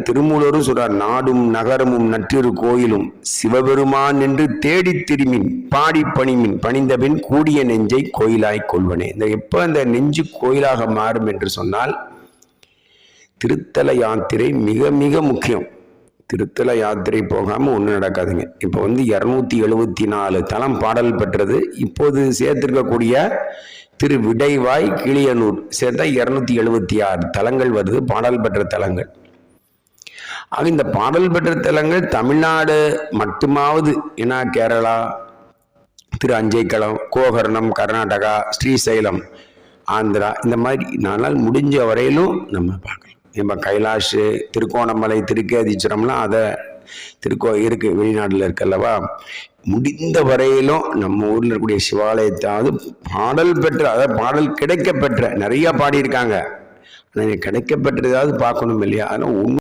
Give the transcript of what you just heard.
திருமூலரும் சொல்றார், நாடும் நகரமும் நற்றிரு கோயிலும் சிவபெருமான் என்று தேடி திரும்பின் பாடி பணிமின் பணிந்தபின் கூடிய நெஞ்சை கோயிலாய் கொள்வனே. இந்த எப்ப அந்த நெஞ்சு கோயிலாக மாறும் என்று சொன்னால், திருத்தல யாத்திரை மிக மிக முக்கியம். திருத்தல யாத்திரை போகாமல் ஒன்றும் நடக்காதுங்க. இப்போ 274 தலம் பாடல் பெற்றது. இப்போது சேர்த்திருக்கக்கூடிய திரு விடைவாய் கிளியனூர் சேர்த்தா 276 தலங்கள் வருது, பாடல் பெற்ற தலங்கள். ஆக இந்த பாடல் பெற்ற தலங்கள் தமிழ்நாடு மட்டுமாவது, ஏன்னா கேரளா, திரு அஞ்சைக்களம், கோகர்ணம், கர்நாடகா, ஸ்ரீசைலம், ஆந்திரா, இந்த மாதிரி நாளால் முடிஞ்ச வரையிலும் நம்ம பார்க்கலாம். நம்ம கைலாஷ், திருக்கோணமலை, திருக்கேதீஸ்வரம்லாம் அதை இருக்கு, வெளிநாட்டில் இருக்கல்லவா. முடிந்த வரையிலும் நம்ம ஊரில் இருக்கக்கூடிய சிவாலயத்தாவது பாடல் பெற்ற, அதாவது பாடல் கிடைக்கப்பெற்ற, நிறைய பாடியிருக்காங்க, ஆனால் கிடைக்கப்பெற்றதாவது பார்க்கணும் இல்லையா. அதெல்லாம்